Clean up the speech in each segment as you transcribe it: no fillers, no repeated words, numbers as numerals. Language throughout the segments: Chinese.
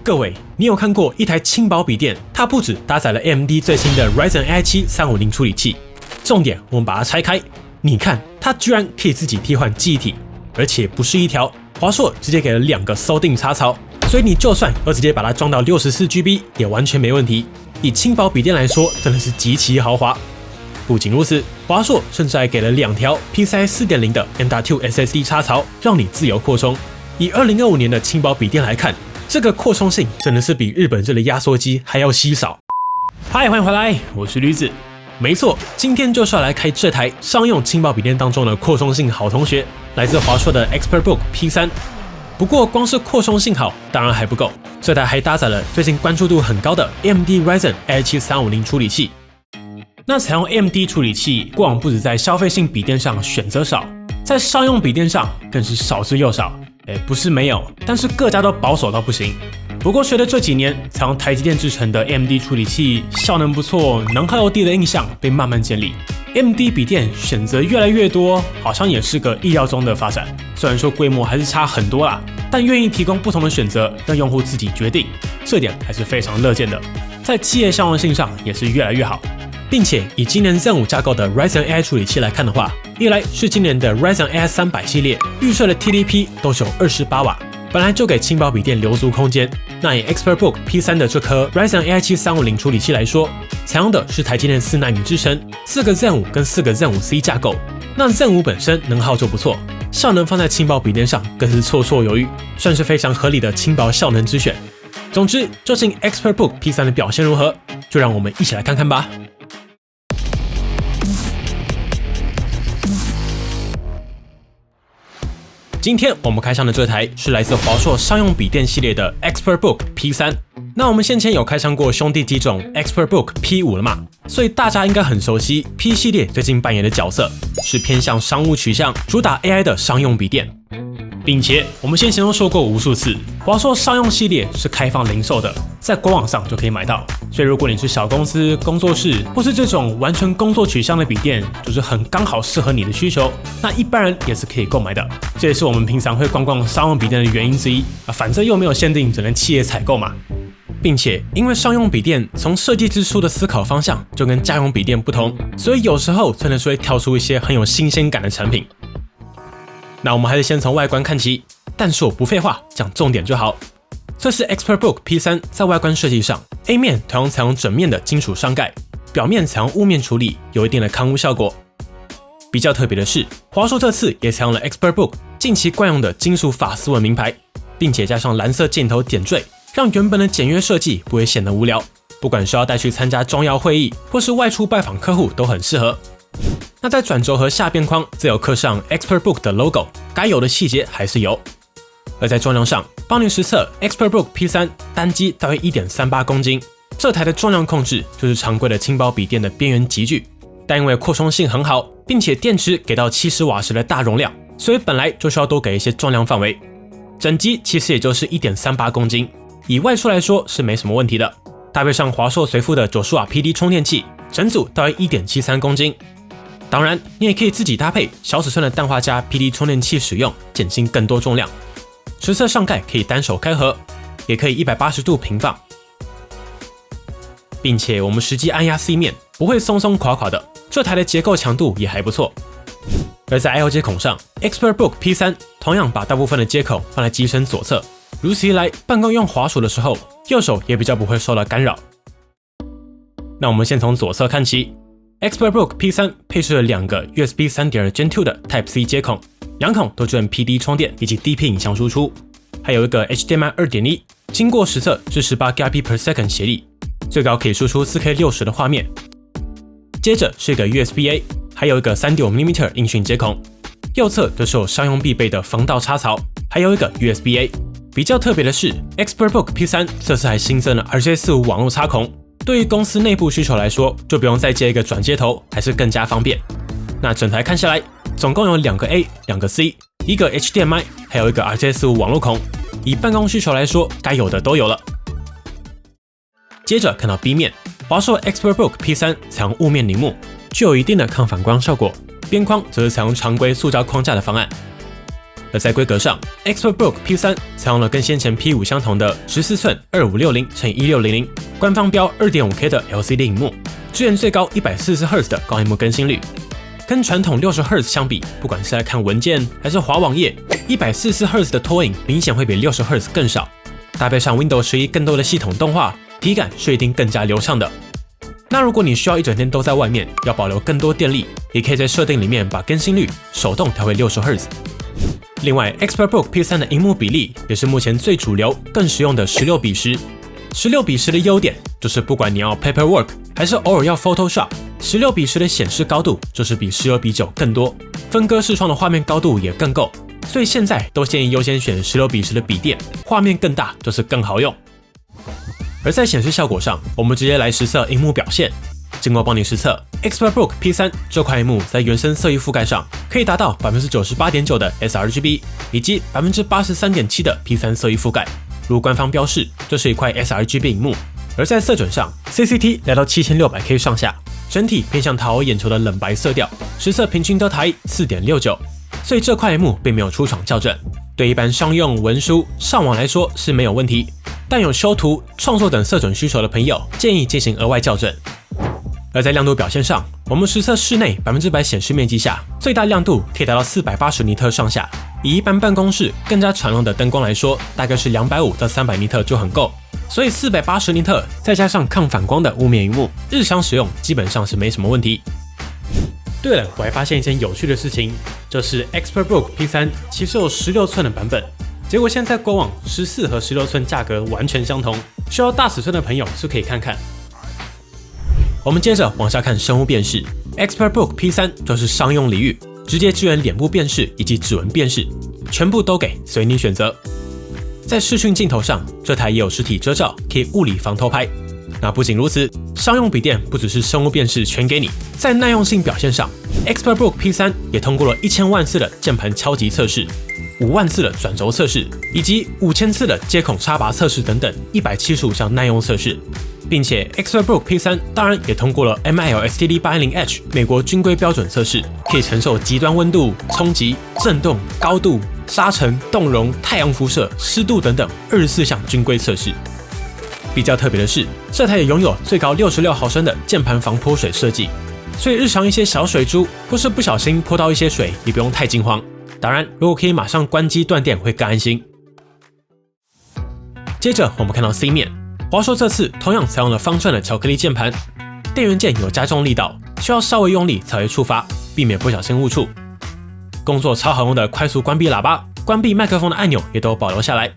各位，你有看过一台轻薄笔电，它不只搭载了 AMD 最新的 Ryzen AI 7 350处理器，重点我们把它拆开，你看它居然可以自己替换记忆体，而且不是一条，华硕直接给了2个搜定插槽，所以你就算要直接把它装到 64GB 也完全没问题。以轻薄笔电来说，真的是极其豪华。不仅如此，华硕甚至还给了2条 PCIe 4.0 的 M.2 SSD 插槽，让你自由扩充。以2025年的轻薄笔电来看，这个扩充性真的是比日本这的压缩机还要稀少。嗨，欢迎回来，我是驴子。没错，今天就是要来开这台商用轻薄笔电当中的扩充性好同学，来自华硕的 ExpertBook P3。不过光是扩充性好当然还不够，这台还搭载了最近关注度很高的 AMD Ryzen AI 7 350处理器。那采用 AMD 处理器，过往不止在消费性笔电上选择少，在商用笔电上更是少之又少。不是没有，但是各家都保守到不行。不过随着这几年采用台积电制成的 AMD 处理器效能不错、能耗又低的印象被慢慢建立， AMD 笔电选择越来越多，好像也是个意料中的发展。虽然说规模还是差很多啦，但愿意提供不同的选择，让用户自己决定，这点还是非常乐见的。在企业相容性上也是越来越好。并且以今年 Zen 5架构的 Ryzen AI 处理器来看的话，一来是今年的 Ryzen AI 300系列预设的 TDP 都是有28瓦，本来就给轻薄笔电留足空间。那以 ExpertBook P3 的这颗 Ryzen AI 7 350处理器来说，采用的是台积电4奈米制程，4个 Zen 5跟4个 Zen 5C 架构。那 Zen 5本身能耗就不错，效能放在轻薄笔电上更是绰绰有余，算是非常合理的轻薄效能之选。总之，究竟 ExpertBook P3 的表现如何，就让我们一起来看看吧。今天我们开箱的这台是来自华硕商用笔电系列的 ExpertBook P3。那我们先前有开箱过兄弟机种 ExpertBook P5 了嘛，所以大家应该很熟悉 P 系列最近扮演的角色，是偏向商务取向、主打 AI 的商用笔电。并且我们先前都说过无数次，华硕商用系列是开放零售的，在官网上就可以买到。所以如果你是小公司、工作室，或是这种完全工作取向的笔电，就是很刚好适合你的需求，那一般人也是可以购买的。这也是我们平常会逛逛商用笔电的原因之一啊，反正又没有限定只能企业采购嘛。并且因为商用笔电从设计之初的思考方向就跟家用笔电不同，所以有时候真的是会跳出一些很有新鲜感的产品。那我们还是先从外观看起，但是我不废话，讲重点就好。这是 ExpertBook P3 在外观设计上 ，A 面同样采用整面的金属上盖，表面采用雾面处理，有一定的抗污效果。比较特别的是，华硕这次也采用了 ExpertBook 近期惯用的金属法丝纹名牌，并且加上蓝色箭头点缀，让原本的简约设计不会显得无聊。不管是要带去参加重要会议，或是外出拜访客户，都很适合。那在转轴和下边框则有刻上 ExpertBook 的 logo， 该有的细节还是有。而在重量上，帮你实测 ExpertBook P3 单机大约 1.38 公斤，这台的重量控制就是常规的轻薄笔电的边缘级距，但因为扩充性很好，并且电池给到70瓦时的大容量，所以本来就需要多给一些重量范围。整机其实也就是 1.38 公斤，以外出来说是没什么问题的。搭配上华硕随附的90瓦 PD 充电器，整组大约 1.73 公斤。当然，你也可以自己搭配小尺寸的氮化镓 PD 充电器使用，减轻更多重量。实测上盖可以单手开合，也可以180度平放，并且我们实际按压 C 面不会松松垮垮的，这台的结构强度也还不错。而在 I/O 接孔上 ，ExpertBook P3 同样把大部分的接口放在机身左侧，如此一来，办公用滑鼠的时候，右手也比较不会受到干扰。那我们先从左侧看起。ExpertBook P3 配置了2个 USB 3.2 Gen 2的 Type-C 接孔，2孔都支援 PD 充电以及 DP 影像输出，还有一个 HDMI 2.1， 经过实测是18 Gbps 协力，最高可以输出 4K 60的画面。接着是一个 USB-A， 还有一个 3.5mm 音讯接孔，右侧则是有商用必备的防盗插槽，还有一个 USB-A。比较特别的是 ，ExpertBook P3 这次还新增了 RJ45 网络插孔。对于公司内部需求来说，就不用再接一个转接头，还是更加方便。那整台看下来，总共有2个 A、2个 C， 一个 HDMI， 还有一个 RJ45 网络孔。以办公需求来说，该有的都有了。接着看到 B 面，华硕 ExpertBook P3 采用雾面萤幕，具有一定的抗反光效果。边框则是采用常规塑胶框架的方案。而在规格上 ，ExpertBook P3 采用了跟先前 P5 相同的14寸2560×1600，官方标 2.5K 的 LCD 萤幕，支援最高140赫兹的高萤幕更新率。跟传统60赫兹相比，不管是来看文件还是滑网页，144赫兹的拖影明显会比60赫兹更少。搭配上 Windows 11更多的系统动画，体感是一定更加流畅的。那如果你需要一整天都在外面，要保留更多电力，也可以在设定里面把更新率手动调回60赫兹。另外 ，ExpertBook P3 的萤幕比例也是目前最主流、更实用的16:10。16:10的优点就是不管你要 Paperwork 还是偶尔要 Photoshop，16:10的显示高度就是比16:9更多，分割视窗的画面高度也更够。所以现在都建议优先选16:10的笔电，画面更大就是更好用。而在显示效果上，我们直接来实测萤幕表现。经过帮你实测 ，ExpertBook P3 这块萤幕在原生色域覆盖上可以达到 98.9% 的 sRGB 以及 83.7% 的 P3 色域覆盖。如官方标示，这是一块 sRGB 萤幕。而在色准上 ，CCT 来到7600K 上下，整体偏向讨我眼球的冷白色调，实测平均德塔 4.69， 所以这块萤幕并没有出厂校正，对一般商用、文书、上网来说是没有问题。但有修图、创作等色准需求的朋友，建议进行额外校正。而在亮度表现上，我们实测室内100%显示面积下，最大亮度可以达到480尼特上下。以一般办公室更加常用的灯光来说，大概是250到300尼特就很够。所以480尼特再加上抗反光的雾面萤幕，日常使用基本上是没什么问题。对了，我还发现一件有趣的事情，就是 ExpertBook P3 其实有16寸的版本。结果现在官网14和16寸价格完全相同，需要大尺寸的朋友是可以看看。我们接着往下看生物辨识 ，ExpertBook P3 就是商用领域，直接支援脸部辨识以及指纹辨识，全部都给，随你选择。在视讯镜头上，这台也有实体遮罩，可以物理防偷拍。那不仅如此，商用笔电不只是生物辨识全给你，在耐用性表现上 ，ExpertBook P3 也通过了1000万次的键盘敲击测试。5万次的转轴测试，以及5000次的接孔插拔测试等等175项耐用测试，并且 ExpertBook P3 当然也通过了 MIL-STD810H 美国军规标准测试，可以承受极端温度、冲击、震动、高度、沙尘、冻融、太阳辐射、湿度等等24项军规测试。比较特别的是，这台也拥有最高66毫升的键盘防泼水设计，所以日常一些小水珠或是不小心泼到一些水，也不用太惊慌。当然，如果可以马上关机断电，会更安心。接着我们看到 C 面，华硕这次同样采用了方正的巧克力键盘，电源键有加重力道，需要稍微用力才会触发，避免不小心误触。工作超好用的快速关闭喇叭、关闭麦克风的按钮也都保留下来。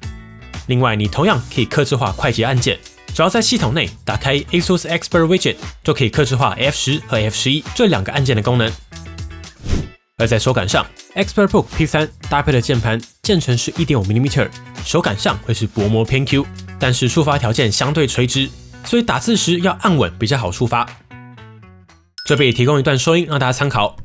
另外，你同样可以客制化快捷按键，只要在系统内打开 ASUS Expert Widget， 就可以客制化 F10 和 F11 这两个按键的功能。而在手感上 ，ExpertBook P3 搭配的键盘键程是 1.5mm， 手感上会是薄膜偏 Q， 但是触发条件相对垂直，所以打字时要按稳比较好触发。这边也提供一段收音让大家参考。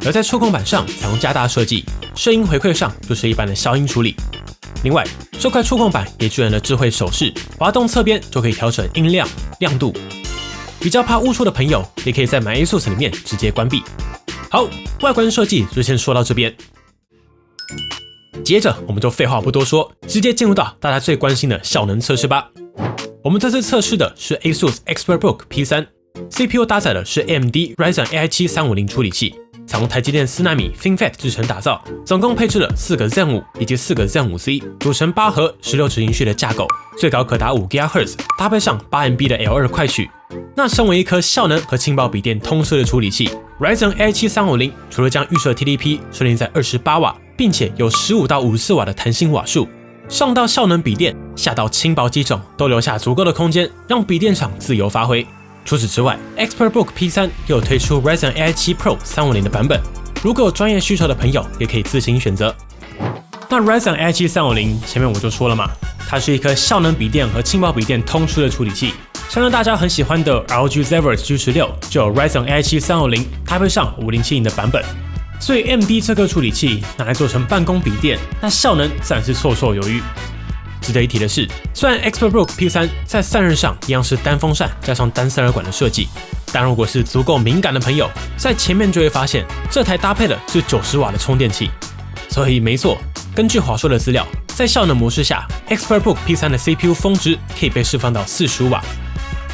而在触控板上采用加大设计，声音回馈上就是一般的消音处理。另外，这块触控板也支援了智慧手势，滑动侧边就可以调整音量、亮度。比较怕误触的朋友，也可以在 MyASUS 里面直接关闭。好，外观设计就先说到这边。接着我们就废话不多说，直接进入到大家最关心的效能测试吧。我们这次测试的是 ASUS ExpertBook P3，CPU 搭载的是 AMD Ryzen AI7 350处理器。采用台积电4奈米 FinFET 制程打造，总共配置了4个 Zen 5以及4个 Zen 5C， 组成8核16执行序的架构，最高可达5 GHz， 搭配上8MB 的 L2 快取。那身为一颗效能和轻薄笔电通吃的处理器 ，Ryzen AI7 350除了将预设 TDP 设定在28瓦，并且有15到54瓦的弹性瓦数，上到效能笔电，下到轻薄机种，都留下足够的空间，让笔电厂自由发挥。除此之外 ，ExpertBook P3 也有推出 Ryzen AI7 Pro 350的版本，如果有专业需求的朋友，也可以自行选择。那 Ryzen AI7 350前面我就说了嘛，它是一颗效能笔电和轻薄笔电通吃的处理器，像是大家很喜欢的 ROG Zephyrus G16 就有 Ryzen AI7 350搭配上5070的版本。所以 AMD 这颗处理器拿来做成办公笔电，那效能自然是绰绰有余。值得一提的是，虽然 ExpertBook P3 在散热上一样是单风扇加上单散热管的设计，但如果是足够敏感的朋友，在前面就会发现这台搭配的是90瓦的充电器。所以没错，根据华硕的资料，在效能模式下 ，ExpertBook P3 的 CPU 峰值可以被释放到45瓦。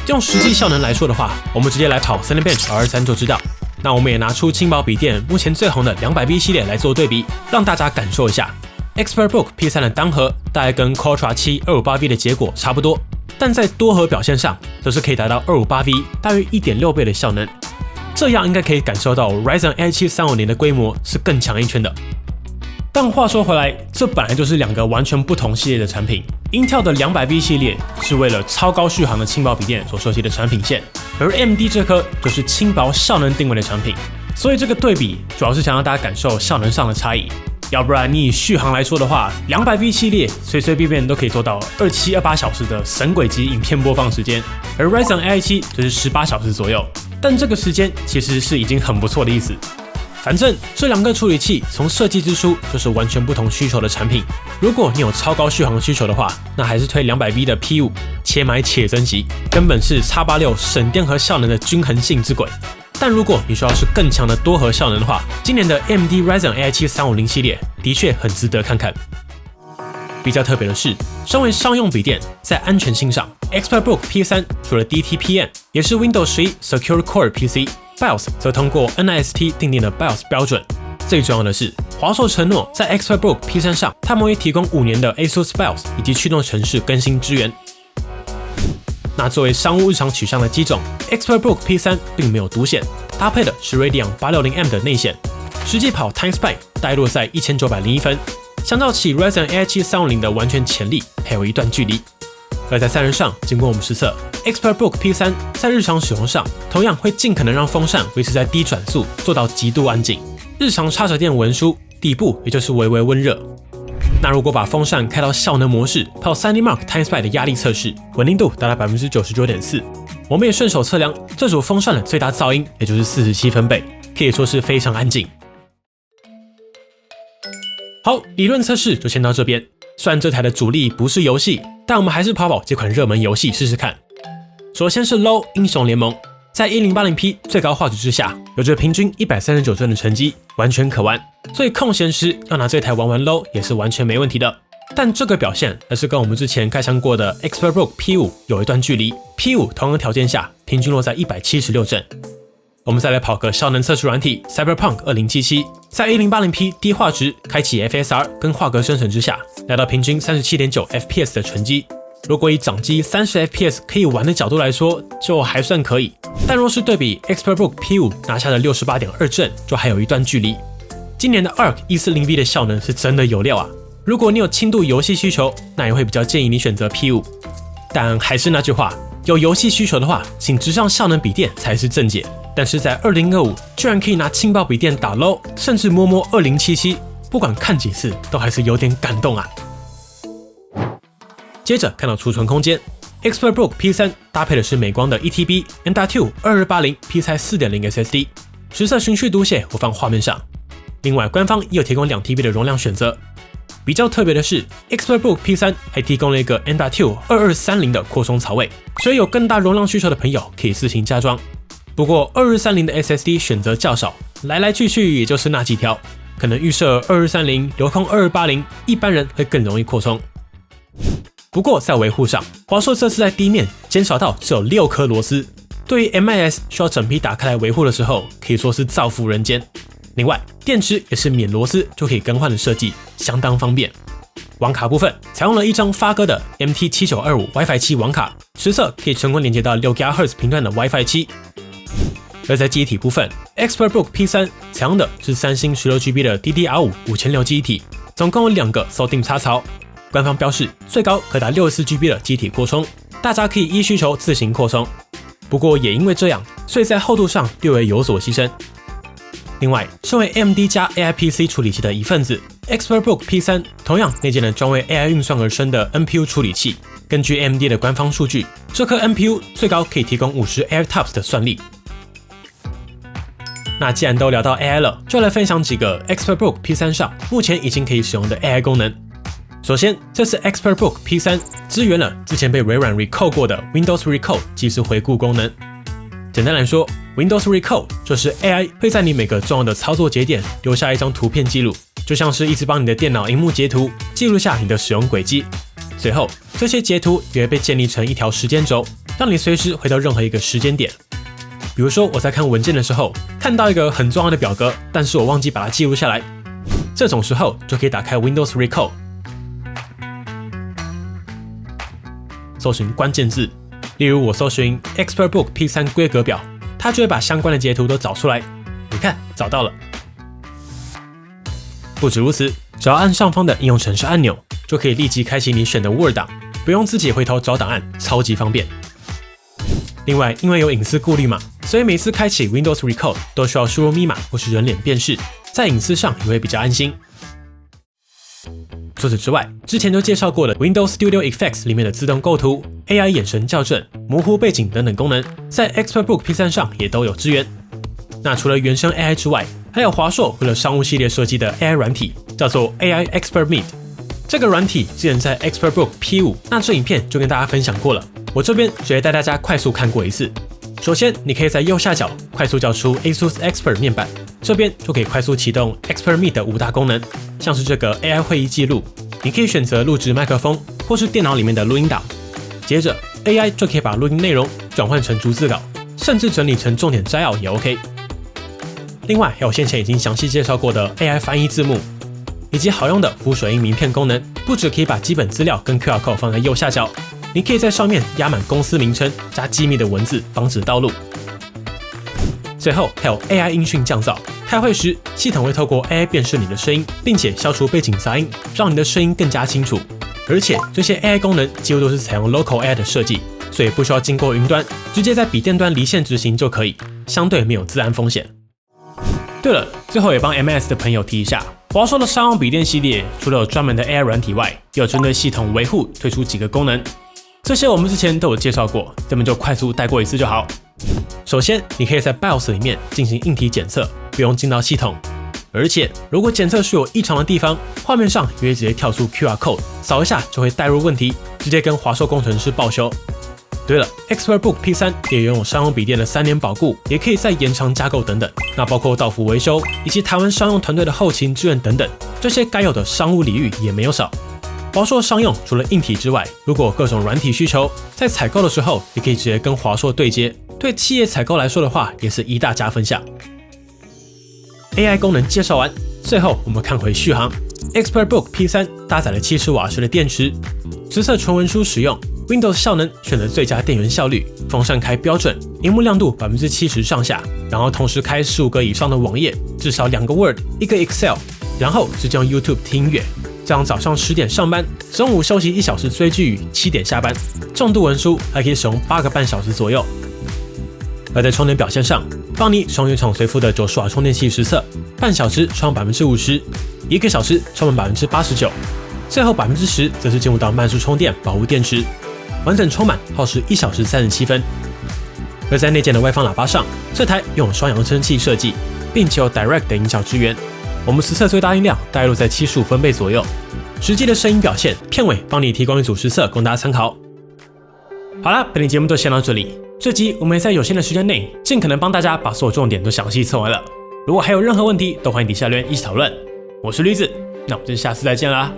用实际效能来说的话，我们直接来跑 Cinebench R3 就知道。那我们也拿出轻薄笔电目前最红的 200V 系列来做对比，让大家感受一下。ExpertBook P3 的单核大概跟 Quadra 7 258V 的结果差不多，但在多核表现上则是可以达到 258V 大约 1.6 倍的效能。这样应该可以感受到 Ryzen AI7 350的规模是更强一圈的。但话说回来，这本来就是两个完全不同系列的产品。Intel 的 200V 系列是为了超高续航的轻薄笔电所设计的产品线，而 AMD 这颗就是轻薄效能定位的产品。所以这个对比主要是想让大家感受效能上的差异。要不然你以续航来说的话，200V 系列随随便便都可以做到27、28小时的神鬼级影片播放时间，而 Ryzen AI7 则是18小时左右。但这个时间其实是已经很不错的意思。反正这两个处理器从设计之初就是完全不同需求的产品。如果你有超高续航需求的话，那还是推 200V 的 P5， 且买且珍惜，根本是 X86 省电和效能的均衡性之鬼。但如果你需要是更强的多核效能的话，今年的 AMD Ryzen AI7 350系列的确很值得看看。比较特别的是，身为商用笔电，在安全性上 ，ExpertBook P3 除了 DTPM， 也是 Windows 11 Secure Core PC。BIOS 则通过 NIST 订定的 BIOS 标准。最重要的是，华硕承诺在 ExpertBook P3 上，他们会提供5年的 ASUS BIOS 以及驱动程式更新支援。那作为商务日常取向的机种 ，ExpertBook P3 并没有独显，搭配的是 Radeon 860M 的内显，实际跑 TimeSpy 大概落在1901分，相较起 Ryzen AI7 350的完全潜力还有一段距离。而在散热上，经过我们实测 ，ExpertBook P3 在日常使用上，同样会尽可能让风扇维持在低转速，做到极度安静。日常插着电文书，底部也就是微微温热。那如果把风扇开到效能模式，跑 3D Mark TimeSpy 的压力测试，稳定度达到 99.4%。我们也顺手测量这组风扇的最大噪音，也就是47分贝，可以说是非常安静。好，理论测试就先到这边。虽然这台的主力不是游戏，但我们还是跑这款热门游戏试试看。首先是 LoL 英雄联盟，在 1080P 最高画质之下，有着平均139帧的成绩，完全可玩。所以空闲时要拿这台玩 LoL 也是完全没问题的。但这个表现还是跟我们之前开箱过的 ExpertBook P5 有一段距离。P5 同样条件下，平均落在176帧。我们再来跑个效能测试软体 Cyberpunk 2077，在 1080P 低画质开启 FSR 跟画格生成之下，来到平均 37.9 FPS 的成绩。如果以掌机30 FPS 可以玩的角度来说，就还算可以。但若是对比 ExpertBook P5 拿下的 68.2 帧，就还有一段距离。今年的 ARC 140V 的效能是真的有料啊！如果你有轻度游戏需求，那也会比较建议你选择 P5。但还是那句话，有游戏需求的话，请直上效能笔电才是正解。但是在2025居然可以拿轻薄笔电打 LoL， 甚至摸摸2077，不管看几次都还是有点感动啊。接着看到储存空间 ，ExpertBook P3 搭配的是美光的 1TB M.2 2280 PCIe 4.0 SSD， 实测循序读写我放画面上。另外，官方也有提供 2TB 的容量选择。比较特别的是 ，ExpertBook P3 还提供了一个 M.2 2230的扩充槽位，所以有更大容量需求的朋友可以自行加装。不过2230的 SSD 选择较少，来来去去也就是那几条，可能预设2230留空2280，一般人会更容易扩充。不过在维护上，华硕这次在地面减少到只有6颗螺丝，对于 MIS 需要整批打开来维护的时候，可以说是造福人间。另外，电池也是免螺丝就可以更换的设计，相当方便。网卡部分采用了一张发哥的 MT7925 WiFi 7网卡，实测可以成功连接到6 GHz 频段的 WiFi 7。而在记忆体部分 ，ExpertBook P3 采用的是三星 16GB 的 DDR5 5006记忆体，总共有2个锁定插槽。官方标示最高可达 64GB 的机体扩充，大家可以依需求自行扩充。不过也因为这样，所以在厚度上略微有所牺牲。另外，身为 AMD 加 AIPC 处理器的一份子 ，ExpertBook P3 同样内建了专为 AI 运算而生的 NPU 处理器。根据 AMD 的官方数据，这颗 NPU 最高可以提供50 AirTOPS 的算力。那既然都聊到 AI 了，就来分享几个 ExpertBook P3 上目前已经可以使用的 AI 功能。首先，这次 ExpertBook P3 支援了之前被微软 recall 过的 Windows Recall 即时回顾功能。简单来说 ，Windows Recall 就是 AI 会在你每个重要的操作节点留下一张图片记录，就像是一直帮你的电脑萤幕截图，记录下你的使用轨迹。随后，这些截图也会被建立成一条时间轴，让你随时回到任何一个时间点。比如说，我在看文件的时候，看到一个很重要的表格，但是我忘记把它记录下来，这种时候就可以打开 Windows Recall， 搜寻关键字，例如我搜寻 ExpertBook P3 规格表，它就会把相关的截图都找出来。你看，找到了。不止如此，只要按上方的应用程式按钮，就可以立即开启你选的 Word 档，不用自己回头找档案，超级方便。另外，因为有隐私顾虑嘛，所以每次开启 Windows Recall 都需要输入密码或是人脸辨识，在隐私上也会比较安心。除此之外，之前就介绍过的 Windows Studio Effects 里面的自动构图、AI 眼神校正、模糊背景等等功能，在 ExpertBook P3 上也都有支援。那除了原生 AI 之外，还有华硕为了商务系列设计的 AI 软体，叫做 AI Expert Meet。这个软体之前在 ExpertBook P5 那支影片就跟大家分享过了，我这边直接带大家快速看过一次。首先，你可以在右下角快速叫出 ASUS Expert 面板，这边就可以快速启动 Expert Meet 的5大功能，像是这个 AI 会议记录，你可以选择录制麦克风或是电脑里面的录音档。接着 AI 就可以把录音内容转换成逐字稿，甚至整理成重点摘要也 OK。另外还有先前已经详细介绍过的 AI 翻译字幕，以及好用的浮水印名片功能，不只可以把基本资料跟 QR code 放在右下角，你可以在上面压满公司名称加机密的文字，防止盗录。最后还有 AI 音讯降噪，开会时系统会透过 AI 辨识你的声音，并且消除背景杂音，让你的声音更加清楚。而且这些 AI 功能几乎都是采用 Local AI 的设计，所以不需要经过云端，直接在笔电端离线执行就可以，相对没有资安风险。对了，最后也帮 MS 的朋友提一下，华硕的商用笔电系列除了有专门的 AI 软体外，也有针对系统维护推出几个功能，这些我们之前都有介绍过，这边就快速带过一次就好。首先，你可以在 BIOS 里面进行硬体检测，不用进到系统。而且，如果检测出有异常的地方，画面上也会直接跳出 QR code， 扫一下就会带入问题，直接跟华硕工程师报修。对了 ，ExpertBook P3 也拥有商用笔电的3年保固，也可以再延长加购等等。那包括到府维修，以及台湾商用团队的后勤支援等等，这些该有的商务礼遇也没有少。华硕商用除了硬体之外，如果有各种软体需求，在采购的时候也可以直接跟华硕对接，对企业采购来说的话，也是一大加分项。AI 功能介绍完，最后我们看回续航。ExpertBook P3 搭载了70瓦时的电池，直侧纯文书使用。Windows 效能选择最佳电源效率，风扇开标准，萤幕亮度70%上下，然后同时开15个以上的网页，至少2个 Word， 1个 Excel， 然后直接用 YouTube 听音乐。这样早上10点上班，中午休息1小时追剧，7点下班，重度文书还可以使用8个半小时左右。而在充电表现上，邦尼使用原厂随附的90瓦充电器实测，半小时充满50%，1个小时充满89%，最后10%则是进入到慢速充电保护电池。完整充满耗时1小时37分。而在内建的外放喇叭上，这台拥有双扬声器设计，并且有 Direct 的音效支援。我们实测最大音量大概落在75分贝左右。实际的声音表现，片尾帮你提供一组实测供大家参考。好啦，本期节目就先到这里。这集我们也在有限的时间内，尽可能帮大家把所有重点都详细测完了。如果还有任何问题，都欢迎底下留言一起讨论。我是驴子，那我们就下次再见啦。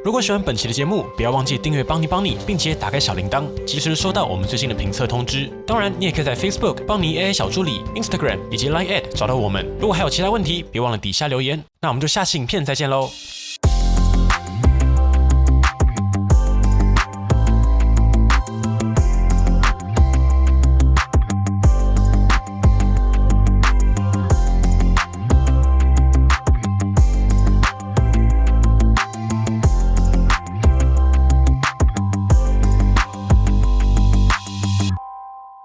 如果喜欢本期的节目，不要忘记订阅邦尼，并且打开小铃铛，及时收到我们最新的评测通知。当然，你也可以在 Facebook 邦尼 AI 小助理、Instagram 以及 Line@ 找到我们。如果还有其他问题，别忘了底下留言。那我们就下期影片再见喽。